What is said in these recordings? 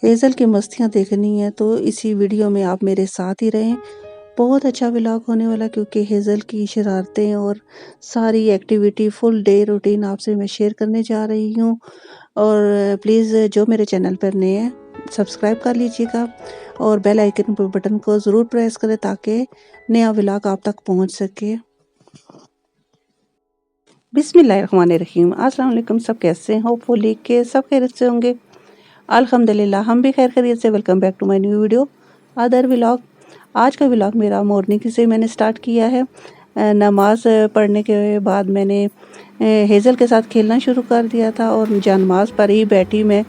Hazel की मस्तियाँ देखनी है तो इसी वीडियो में आप मेरे साथ ही रहें। बहुत अच्छा व्लॉग होने वाला, क्योंकि हेज़ल की शरारतें और सारी एक्टिविटी फुल डे रूटीन आपसे मैं शेयर करने जा रही हूँ। और प्लीज़ जो मेरे चैनल पर नए हैं सब्सक्राइब कर लीजिएगा और बेल आइकन बटन को ज़रूर प्रेस करें ताकि नया व्लॉग आप तक पहुँच सके। बिस्मिल्लाहिर्रहमानिर्रहीम। अस्सलाम वालेकुम। सब कैसे हैं? होपफुली के सब खैरियत से होंगे। अल्हम्दुलिल्लाह हम भी खैर खैरियत से। Welcome back to my new video other vlog. आज का व्लॉग मेरा मॉर्निंग से मैंने स्टार्ट किया है। नमाज पढ़ने के बाद मैंने हेज़ल के साथ खेलना शुरू कर दिया था और नमाज पर ही बैठी मैं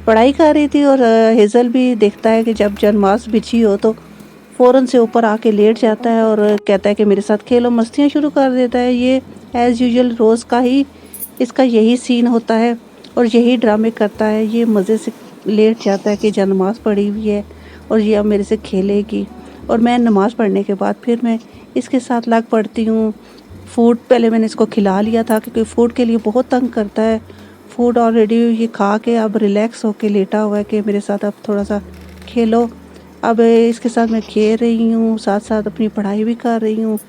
पढ़ाई कर रही थी। और हेज़ल भी देखता है कि जब नमाज बिछी हो तो फ़ौरन से ऊपर आके लेट जाता है और कहता है कि मेरे साथ खेलो, मस्तियाँ शुरू कर देता है। ये एज़ यूजुअल रोज़ का ही इसका यही सीन होता है और यही ड्रामे करता है। ये मज़े से लेट जाता है कि जब नमाज़ पढ़ी हुई है और ये अब मेरे से खेलेगी। और मैं नमाज़ पढ़ने के बाद फिर मैं इसके साथ लग पड़ती हूँ। फूड पहले मैंने इसको खिला लिया था क्योंकि फूड के लिए बहुत तंग करता है। फूड ऑलरेडी ये खा के अब रिलैक्स होके लेटा हुआ है कि मेरे साथ अब थोड़ा सा खेलो। अब इसके साथ मैं खेल रही हूँ, साथ साथ अपनी पढ़ाई भी कर रही हूँ,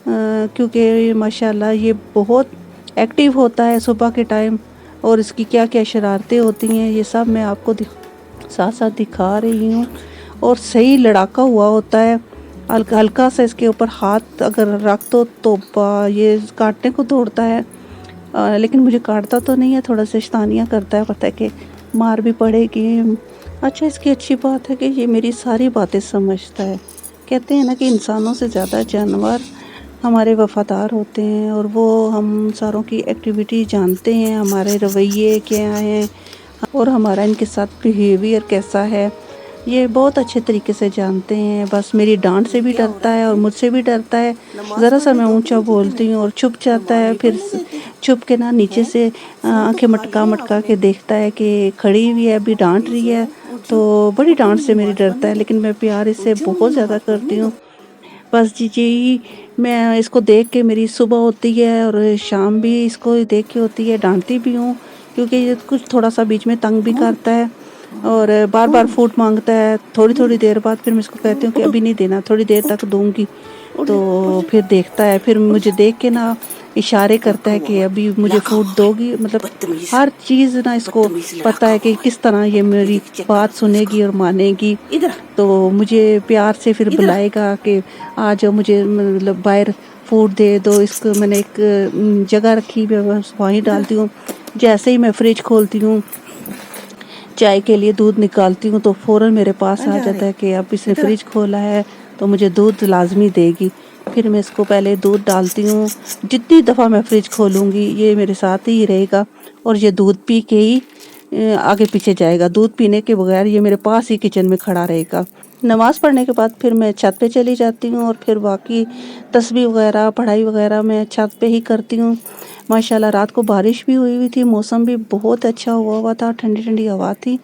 क्योंकि माशाल्लाह ये बहुत एक्टिव होता है सुबह के टाइम। और इसकी क्या क्या शरारतें होती हैं ये सब मैं आपको साथ साथ दिखा रही हूँ। और सही लड़ाका हुआ होता है। हल्का सा इसके ऊपर हाथ अगर रख दो तो ये काटने को दौड़ता है। लेकिन मुझे काटता तो नहीं है, थोड़ा सा शैतानियाँ करता है, पता है कि मार भी पड़ेगी। अच्छा, इसकी अच्छी बात है कि ये मेरी सारी बातें समझता है। कहते हैं ना कि इंसानों से ज़्यादा जानवर हमारे वफ़ादार होते हैं और वो हम सारों की एक्टिविटी जानते हैं, हमारे रवैये क्या हैं और हमारा इनके साथ बिहेवियर कैसा है, ये बहुत अच्छे तरीके से जानते हैं। बस मेरी डांट से भी डरता है और मुझसे भी डरता है। ज़रा सा मैं ऊंचा बोलती हूँ और छुप जाता है। फिर छुप के ना नीचे से आंखें मटका मटका के देखता है कि खड़ी हुई है, अभी डांट रही है। तो बड़ी डांट से मेरी डरता है, लेकिन मैं प्यार इससे बहुत ज़्यादा करती हूँ। बस जी मैं इसको देख के मेरी सुबह होती है और शाम भी इसको देख के होती है। डांटती भी हूँ क्योंकि ये कुछ थोड़ा सा बीच में तंग भी करता है और बार बार फूड मांगता है। थोड़ी थोड़ी देर बाद फिर मैं इसको कहती हूँ कि अभी नहीं देना, थोड़ी देर तक दूंगी। तो फिर देखता है, फिर मुझे देख के ना इशारे करता है कि अभी मुझे फूड दोगी। मतलब हर चीज़ ना इसको पता है कि किस तरह ये मेरी बात सुनेगी और मानेगी। तो मुझे प्यार से फिर बुलाएगा कि आ जाओ, मुझे मतलब बाहर फूड दे दो इसको। मैंने एक जगह रखी है, बस वहीं डालती हूँ। जैसे ही मैं फ्रिज खोलती हूँ, चाय के लिए दूध निकालती हूँ, तो फ़ौरन मेरे पास आ जाता है कि अब इसने फ्रिज खोला है तो मुझे दूध लाजमी देगी। फिर मैं इसको पहले दूध डालती हूँ। जितनी दफ़ा मैं फ्रिज खोलूँगी ये मेरे साथ ही रहेगा और ये दूध पी के ही आगे पीछे जाएगा। दूध पीने के बगैर ये मेरे पास ही किचन में खड़ा रहेगा। नमाज़ पढ़ने के बाद फिर मैं छत पे चली जाती हूँ और फिर बाकी तस्बीह वगैरह पढ़ाई वगैरह मैं छत पे ही करती हूँ। माशाल्लाह रात को बारिश भी हुई थी, मौसम भी बहुत अच्छा हुआ था, ठंडी ठंडी हवा थी।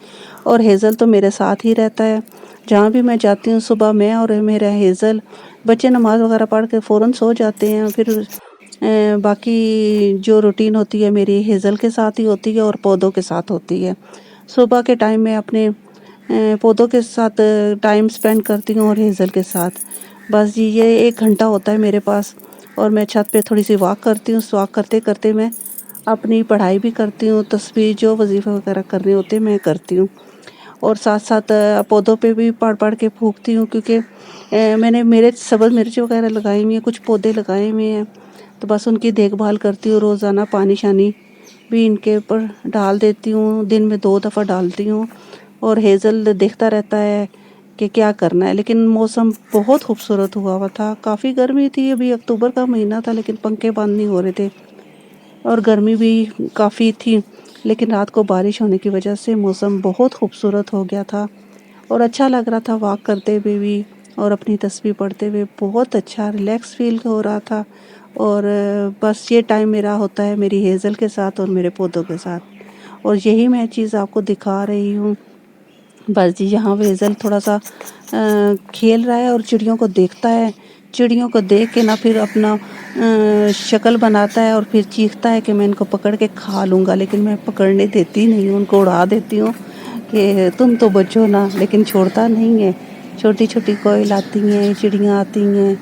और हेज़ल तो मेरे साथ ही रहता है जहाँ भी मैं जाती हूँ। सुबह मैं और मेरा हेज़ल, बच्चे नमाज़ वगैरह पढ़ के फ़ौरन सो जाते हैं। फिर बाकी जो रूटीन होती है मेरी हेज़ल के साथ ही होती है और पौधों के साथ होती है। सुबह के टाइम में अपने पौधों के साथ टाइम स्पेंड करती हूँ और हेज़ल के साथ। बस जी ये 1 घंटा होता है मेरे पास और मैं छत पे थोड़ी सी वॉक करती हूँ। वॉक करते करते मैं अपनी पढ़ाई भी करती हूँ, तस्बीह जो वजीफ़ा वगैरह करने होते हैं मैं करती हूँ। और साथ साथ पौधों पे भी पढ़ पढ़ के फूंकती हूँ, क्योंकि मैंने मेरे सब्ज़ मिर्च वगैरह लगाई हुई हैं, कुछ पौधे लगाए हुए हैं। तो बस उनकी देखभाल करती हूँ। रोज़ाना पानी शानी भी इनके ऊपर डाल देती हूँ, दिन में 2 दफ़ा डालती हूँ। और हेज़ल देखता रहता है कि क्या करना है। लेकिन मौसम बहुत खूबसूरत हुआ था। काफ़ी गर्मी थी, अभी अक्टूबर का महीना था, लेकिन पंखे बंद नहीं हो रहे थे और गर्मी भी काफ़ी थी। लेकिन रात को बारिश होने की वजह से मौसम बहुत खूबसूरत हो गया था और अच्छा लग रहा था वॉक करते हुए भी और अपनी तस्बीह पढ़ते हुए। बहुत अच्छा रिलैक्स फील हो रहा था। और बस ये टाइम मेरा होता है मेरी हेज़ल के साथ और मेरे पौधों के साथ। और यही मैं चीज़ आपको दिखा रही हूँ। बस जी यहाँ हेज़ल थोड़ा सा खेल रहा है और चिड़ियों को देखता है। चिड़ियों को देख के ना फिर अपना शक्ल बनाता है और फिर चीखता है कि मैं इनको पकड़ के खा लूँगा, लेकिन मैं पकड़ने देती नहीं हूँ, उनको उड़ा देती हूँ कि तुम तो बचो ना, लेकिन छोड़ता नहीं है। छोटी छोटी कोयल आती हैं, चिड़ियाँ आती हैं,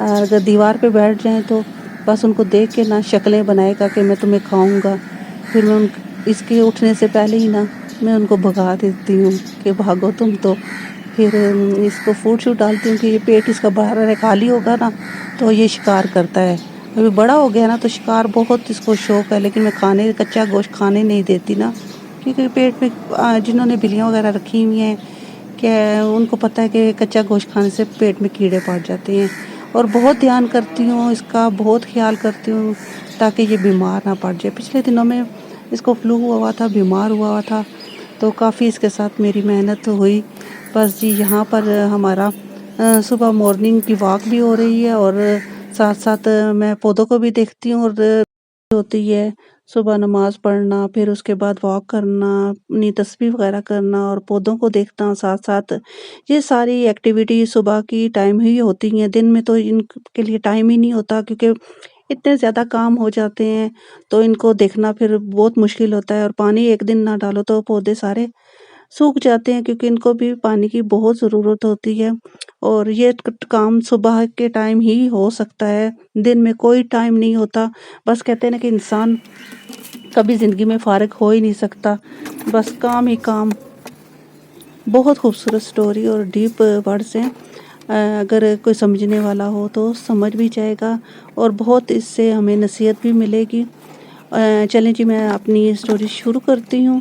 अगर दीवार पे बैठ जाएं तो बस उनको देख के ना शक्लें बनाएगा कि मैं तुम्हें खाऊंगा। फिर मैं इसके उठने से पहले ही ना मैं उनको भगा देती हूँ कि भागो तुम तो। फिर इसको फूड शूट डालती हूँ कि ये पेट इसका बाहर खाली होगा ना तो ये शिकार करता है। अभी बड़ा हो गया ना तो शिकार बहुत इसको शौक है, लेकिन मैं कच्चा गोश्त खाने नहीं देती ना, क्योंकि पेट में जिन्होंने बिल्लियाँ वगैरह रखी हुई हैं क्या उनको पता है कि कच्चा गोश्त खाने से पेट में कीड़े पड़ जाते हैं। और बहुत ध्यान करती हूँ इसका, बहुत ख्याल करती हूँ ताकि ये बीमार ना पड़ जाए। पिछले दिनों में इसको फ्लू हुआ था, बीमार हुआ था, तो काफ़ी इसके साथ मेरी मेहनत हुई। बस जी यहाँ पर हमारा सुबह मॉर्निंग की वॉक भी हो रही है और साथ साथ मैं पौधों को भी देखती हूँ। और होती है सुबह नमाज पढ़ना, फिर उसके बाद वॉक करना, अपनी तस्बीह वगैरह करना और पौधों को देखना साथ साथ, ये सारी एक्टिविटी सुबह की टाइम ही होती हैं। दिन में तो इनके लिए टाइम ही नहीं होता, क्योंकि इतने ज़्यादा काम हो जाते हैं तो इनको देखना फिर बहुत मुश्किल होता है। और पानी एक दिन ना डालो तो पौधे सारे सूख जाते हैं, क्योंकि इनको भी पानी की बहुत ज़रूरत होती है। और ये काम सुबह के टाइम ही हो सकता है, दिन में कोई टाइम नहीं होता। बस कहते हैं ना कि इंसान कभी ज़िंदगी में फारिग हो ही नहीं सकता, बस काम ही काम। बहुत खूबसूरत स्टोरी और डीप वर्ड्स हैं, अगर कोई समझने वाला हो तो समझ भी जाएगा और बहुत इससे हमें नसीहत भी मिलेगी। चलें जी, मैं अपनी स्टोरी शुरू करती हूँ।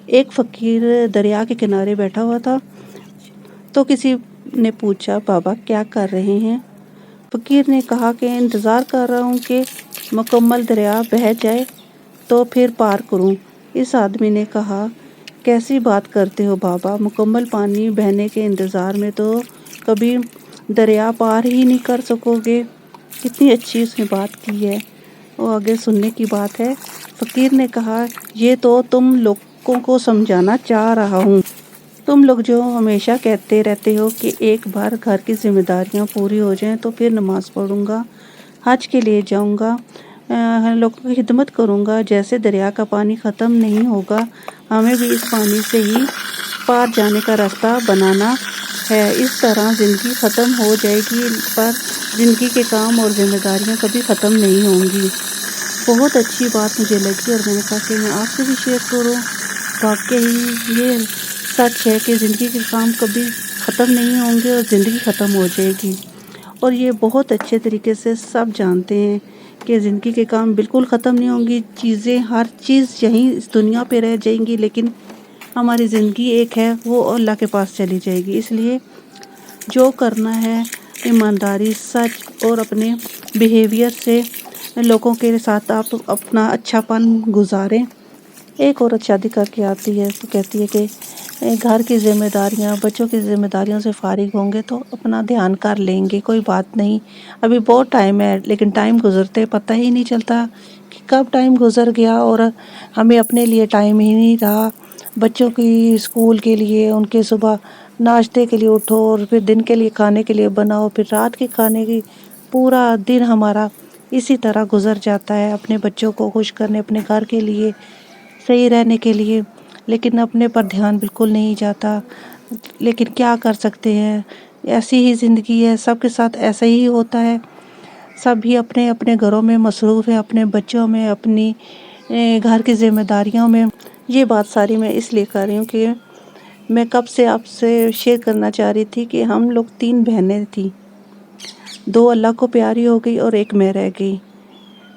एक फ़कीर दरिया के किनारे बैठा हुआ था, तो किसी ने पूछा, बाबा क्या कर रहे हैं? फ़कीर ने कहा कि इंतज़ार कर रहा हूँ कि मुकम्मल दरिया बह जाए तो फिर पार करूँ। इस आदमी ने कहा, कैसी बात करते हो बाबा, मुकम्मल पानी बहने के इंतज़ार में तो कभी दरिया पार ही नहीं कर सकोगे। कितनी अच्छी उसने बात की है, वो आगे सुनने की बात है। फ़कीर ने कहा, ये तो तुम लोगों को समझाना चाह रहा हूँ। तुम लोग जो हमेशा कहते रहते हो कि एक बार घर की जिम्मेदारियाँ पूरी हो जाएं तो फिर नमाज़ पढ़ूँगा, हज के लिए जाऊँगा, लोगों की खिदमत करूँगा। जैसे दरिया का पानी ख़त्म नहीं होगा, हमें भी इस पानी से ही पार जाने का रास्ता बनाना है। इस तरह ज़िंदगी ख़त्म हो जाएगी, पर ज़िंदगी के काम और जिम्मेदारियाँ कभी ख़त्म नहीं होंगी। बहुत अच्छी बात मुझे लगी और मैंने कहा कि मैं आपसे भी शेयर करूँ। वाकई ये सच है कि ज़िंदगी के काम कभी ख़त्म नहीं होंगे और ज़िंदगी ख़त्म हो जाएगी। और ये बहुत अच्छे तरीके से सब जानते हैं कि ज़िंदगी के काम बिल्कुल ख़त्म नहीं होंगी, चीज़ें हर चीज़ यहीं इस दुनिया पे रह जाएंगी, लेकिन हमारी ज़िंदगी एक है, वो अल्लाह के पास चली जाएगी। इसलिए जो करना है ईमानदारी, सच और अपने बिहेवियर से लोगों के साथ आप अपना अच्छापन गुजारें। एक औरत शादी करके आती है, तो कहती है कि घर की ज़िम्मेदारियाँ, बच्चों की ज़िम्मेदारियों से फ़ारिग होंगे तो अपना ध्यान कर लेंगे, कोई बात नहीं, अभी बहुत टाइम है। लेकिन टाइम गुज़रते पता ही नहीं चलता कि कब टाइम गुज़र गया और हमें अपने लिए टाइम ही नहीं रहा। बच्चों की स्कूल के लिए, उनके सुबह नाश्ते के लिए उठो और फिर दिन के लिए खाने के लिए बनाओ, फिर रात के खाने की, पूरा दिन हमारा इसी तरह गुज़र जाता है अपने बच्चों को खुश करने, अपने घर के लिए सही रहने के लिए, लेकिन अपने पर ध्यान बिल्कुल नहीं जाता। लेकिन क्या कर सकते हैं, ऐसी ही ज़िंदगी है, सबके साथ ऐसा ही होता है। सब भी अपने अपने घरों में मसरूफ़ हैं, अपने बच्चों में, अपनी घर की ज़िम्मेदारियों में। ये बात सारी मैं इसलिए कर रही हूँ कि मैं कब से आपसे शेयर करना चाह रही थी कि हम लोग 3 बहनें थी, 2 अल्लाह को प्यारी हो गई और 1 मैं रह गई।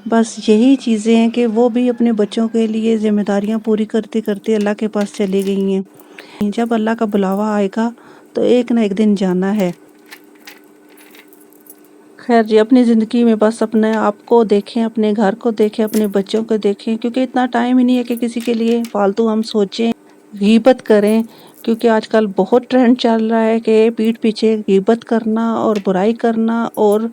बस यही चीज़ें हैं कि वो भी अपने बच्चों के लिए ज़िम्मेदारियाँ पूरी करते करते अल्लाह के पास चली गई हैं। जब अल्लाह का बुलावा आएगा तो एक ना एक दिन जाना है। खैर जी, अपनी ज़िंदगी में बस अपने आप को देखें, अपने घर को देखें, अपने बच्चों को देखें, क्योंकि इतना टाइम ही नहीं है कि किसी के लिए फालतू हम सोचें, गीबत करें। क्योंकि आजकल बहुत ट्रेंड चल रहा है कि पीठ पीछे गीबत करना और बुराई करना और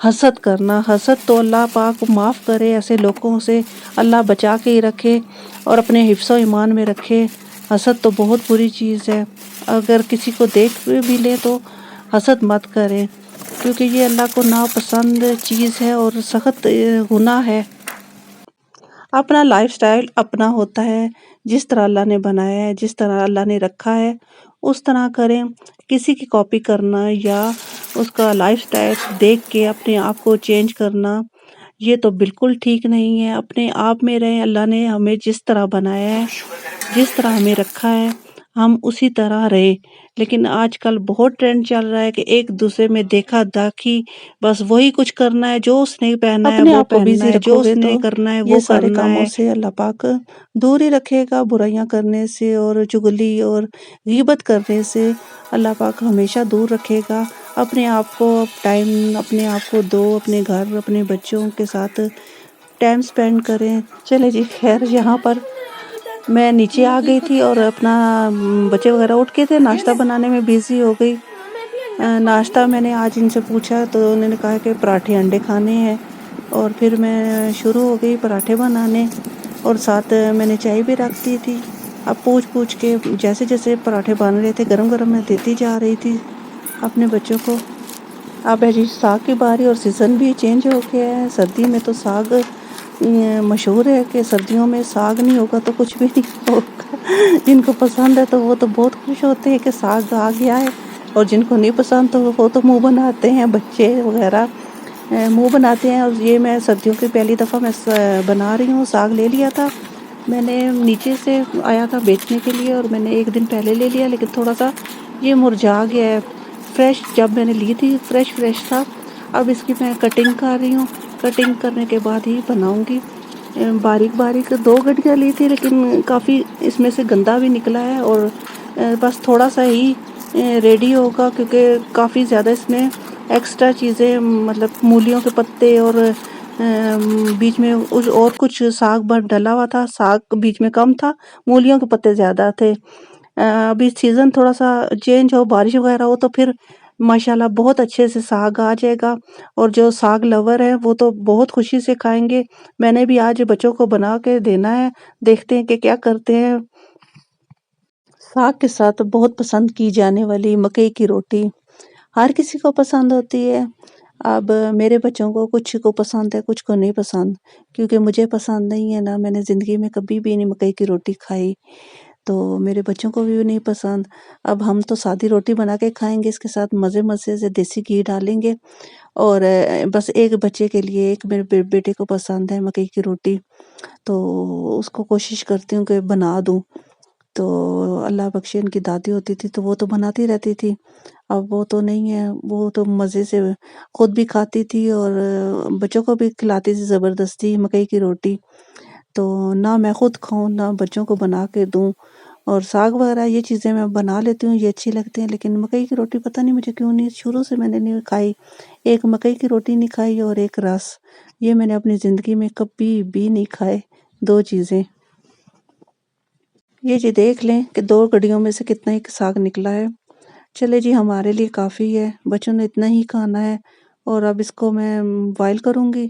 हसद करना। हसद तो अल्लाह पाक माफ़ करे, ऐसे लोगों से अल्लाह बचा के ही रखे और अपने हिफ्ज़ो ईमान में रखे। हसद तो बहुत बुरी चीज़ है, अगर किसी को देख भी ले तो हसद मत करें। کیونکہ یہ اللہ کو ناپسند چیز ہے اور سخت گناہ ہے۔ اپنا لائف سٹائل اپنا ہوتا ہے، جس طرح اللہ نے بنایا ہے، جس طرح اللہ نے رکھا ہے اس طرح کریں۔ کسی کی کاپی کرنا یا اس کا لائف سٹائل دیکھ کے اپنے آپ کو چینج کرنا یہ تو بالکل ٹھیک نہیں ہے۔ اپنے آپ میں رہیں، اللہ نے ہمیں جس طرح بنایا ہے، جس طرح ہمیں رکھا ہے ہم اسی طرح رہے۔ لیکن آج کل بہت ٹرینڈ چل رہا ہے کہ ایک دوسرے میں دیکھا داکھی، بس وہی کچھ کرنا ہے جو اس نے پہنا ہے اپنے وہ آپ کو پہننا بزی ہے، جو رکھو اس گے نے تو کرنا ہے یہ وہ سارے کرنا کاموں ہے۔ سے اللہ پاک دور ہی رکھے گا۔ برائیاں کرنے سے اور چغلی اور غیبت کرنے سے اللہ پاک ہمیشہ دور رکھے گا۔ اپنے آپ کو ٹائم اپنے آپ کو دو، اپنے گھر اپنے بچوں کے ساتھ ٹائم سپینڈ کریں۔ چلے جی خیر، یہاں پر میں نیچے آ گئی تھی اور اپنا بچے وغیرہ اٹھ کے تھے، ناشتہ بنانے میں بزی ہو گئی۔ ناشتہ میں نے آج ان سے پوچھا تو انہوں نے کہا کہ پراٹھے انڈے کھانے ہیں، اور پھر میں شروع ہو گئی پراٹھے بنانے، اور ساتھ میں نے چائے بھی رکھ دی تھی۔ اب پوچھ کے جیسے جیسے پراٹھے بن رہے تھے گرم گرم میں دیتی جا رہی تھی اپنے بچوں کو۔ اب ہے جی ساگ کی باری، اور سیزن بھی چینج ہو گیا ہے۔ سردی میں تو ساگ مشہور ہے کہ سردیوں میں ساگ نہیں ہوگا تو کچھ بھی نہیں ہوگا۔ جن کو پسند ہے تو وہ تو بہت خوش ہوتے ہیں کہ ساگ آ گیا ہے، اور جن کو نہیں پسند تو وہ تو منہ بناتے ہیں، بچے وغیرہ منہ بناتے ہیں۔ اور یہ میں سردیوں کی پہلی دفعہ میں بنا رہی ہوں۔ ساگ لے لیا تھا میں نے، نیچے سے آیا تھا بیچنے کے لیے، اور میں نے ایک دن پہلے لے لیا، لیکن تھوڑا سا یہ مرجھا گیا ہے۔ فریش جب میں نے لی تھی فریش تھا۔ اب اس کی میں کٹنگ کر رہی ہوں، کٹنگ کرنے کے بعد ہی بناؤں گی۔ باریک 2 گڈیاں لی تھی، لیکن کافی اس میں سے گندا بھی نکلا ہے، اور بس تھوڑا سا ہی ریڈی ہوگا، کیونکہ کافی زیادہ اس میں ایکسٹرا چیزیں، مطلب مولیوں کے پتے اور بیچ میں اور کچھ ساگ ڈلا ہوا تھا۔ ساگ بیچ میں کم تھا، مولیوں کے پتے زیادہ تھے۔ ابھی سیزن تھوڑا سا چینج ہو، بارش وغیرہ ہو تو پھر ماشاءاللہ بہت اچھے سے ساگ آ جائے گا، اور جو ساگ لور ہے وہ تو بہت خوشی سے کھائیں گے۔ میں نے بھی آج بچوں کو بنا کے دینا ہے، دیکھتے ہیں کہ کیا کرتے ہیں۔ ساگ کے ساتھ بہت پسند کی جانے والی مکئی کی روٹی ہر کسی کو پسند ہوتی ہے۔ اب میرے بچوں کو کچھ کو پسند ہے، کچھ کو نہیں پسند، کیونکہ مجھے پسند نہیں ہے نا، میں نے زندگی میں کبھی بھی نہیں مکئی کی روٹی کھائی، تو میرے بچوں کو بھی نہیں پسند۔ اب ہم تو سادی روٹی بنا کے کھائیں گے، اس کے ساتھ مزے سے دیسی گھی ڈالیں گے، اور بس ایک بچے کے لیے، ایک میرے بیٹے کو پسند ہے مکئی کی روٹی، تو اس کو کوشش کرتی ہوں کہ بنا دوں۔ تو اللہ بخشے ان کی دادی ہوتی تھی تو وہ تو بناتی رہتی تھی، اب وہ تو نہیں ہے، وہ تو مزے سے خود بھی کھاتی تھی اور بچوں کو بھی کھلاتی تھی زبردستی مکئی کی روٹی۔ تو نہ میں خود کھاؤں نہ بچوں کو بنا کے دوں، اور ساگ وغیرہ یہ چیزیں میں بنا لیتی ہوں، یہ اچھی لگتی ہیں، لیکن مکئی کی روٹی پتہ نہیں مجھے کیوں نہیں، شروع سے میں نے نہیں کھائی۔ ایک مکئی کی روٹی نہیں کھائی اور ایک رس، یہ میں نے اپنی زندگی میں کبھی بھی نہیں کھائے 2 چیزیں۔ یہ جی دیکھ لیں کہ 2 گڈیوں میں سے کتنا ہی ساگ نکلا ہے۔ چلے جی ہمارے لیے کافی ہے، بچوں نے اتنا ہی کھانا ہے، اور اب اس کو میں بوائل کروں گی،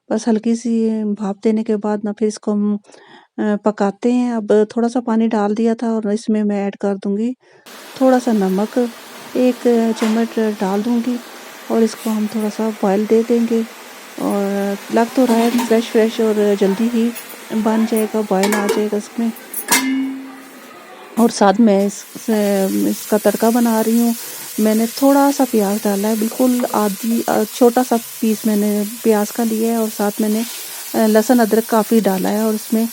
بس ہلکی سی بھاپ دینے کے بعد نہ پھر اس کو ہم پکاتے ہیں۔ اب تھوڑا سا پانی ڈال دیا تھا، اور اس میں ایڈ کر دوں گی تھوڑا سا نمک، 1 چمچ ڈال دوں گی، اور اس کو ہم تھوڑا سا بوائل دے دیں گے، اور لگ تو رہا ہے فریش اور جلدی ہی بن جائے گا، بوائل آ جائے گا اس میں۔ اور ساتھ میں اس کا تڑکا بنا رہی ہوں۔ میں نے تھوڑا سا پیاز ڈالا ہے، بالکل چھوٹا سا پیس میں نے پیاز کا لیا ہے، اور ساتھ میں نے لہسن ادرک کافی ڈالا ہے، اور اس میں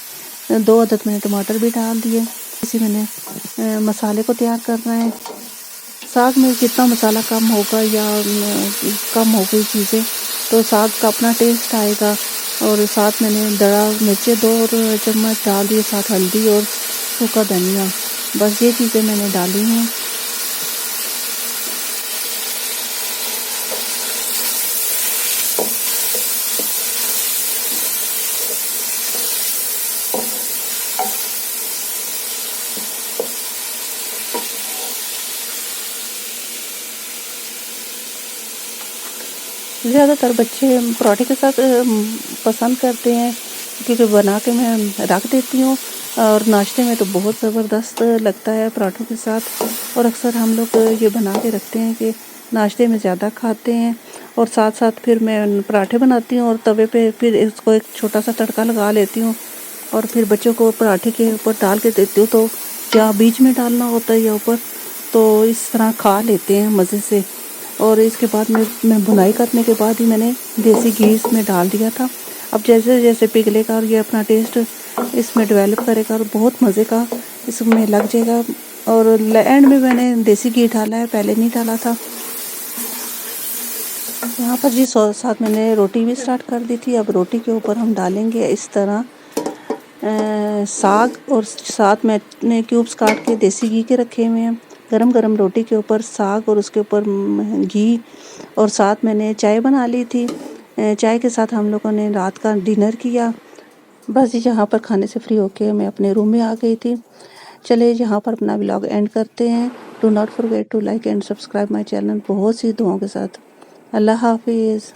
2 عدد میں نے ٹماٹر بھی ڈال دیے۔ اسی میں نے مسالے کو تیار کرنا ہے۔ ساگ میں جتنا مسالہ کم ہوگا یا کم ہوگی چیزیں تو ساگ کا اپنا ٹیسٹ آئے گا۔ اور ساتھ میں نے دڑا مرچیں 2 چمچ ڈال دیے، ساتھ ہلدی اور سوکھا دھنیا، بس یہ چیزیں میں نے ڈالی ہیں۔ زیادہ تر بچے پراٹھے کے ساتھ پسند کرتے ہیں، کیونکہ بنا کے میں رکھ دیتی ہوں، اور ناشتے میں تو بہت زبردست لگتا ہے پراٹھوں کے ساتھ، اور اکثر ہم لوگ یہ بنا کے رکھتے ہیں کہ ناشتے میں زیادہ کھاتے ہیں۔ اور ساتھ ساتھ پھر میں پراٹھے بناتی ہوں اور توے پہ پھر اس کو ایک چھوٹا سا تڑکا لگا لیتی ہوں اور پھر بچوں کو پراٹھے کے اوپر ڈال کے دیتی ہوں، تو یا بیچ میں ڈالنا ہوتا ہے یا اوپر، تو اس طرح کھا لیتے ہیں مزے سے۔ اور اس کے بعد میں بنائی کرنے کے بعد ہی میں نے دیسی گھی اس میں ڈال دیا تھا۔ اب جیسے جیسے پگھلے گا اور یہ اپنا ٹیسٹ اس میں ڈیولپ کرے گا اور بہت مزے کا اس میں لگ جائے گا۔ اور اینڈ میں نے دیسی گھی ڈالا ہے، پہلے نہیں ڈالا تھا۔ یہاں پر جی ساتھ میں نے روٹی بھی سٹارٹ کر دی تھی۔ اب روٹی کے اوپر ہم ڈالیں گے اس طرح ساگ، اور ساتھ میں نے کیوبس کاٹ کے دیسی گھی کے رکھے ہوئے ہیں۔ گرم گرم روٹی کے اوپر ساگ اور اس کے اوپر گھی، اور ساتھ میں نے چائے بنا لی تھی۔ چائے کے ساتھ ہم لوگوں نے رات کا ڈنر کیا۔ بس یہاں پر کھانے سے فری ہو کے میں اپنے روم میں آ گئی تھی۔ چلے یہاں پر اپنا ولاگ اینڈ کرتے ہیں۔ Do not forget to like and subscribe my channel, بہت سی دعاؤں کے ساتھ۔ اللہ حافظ۔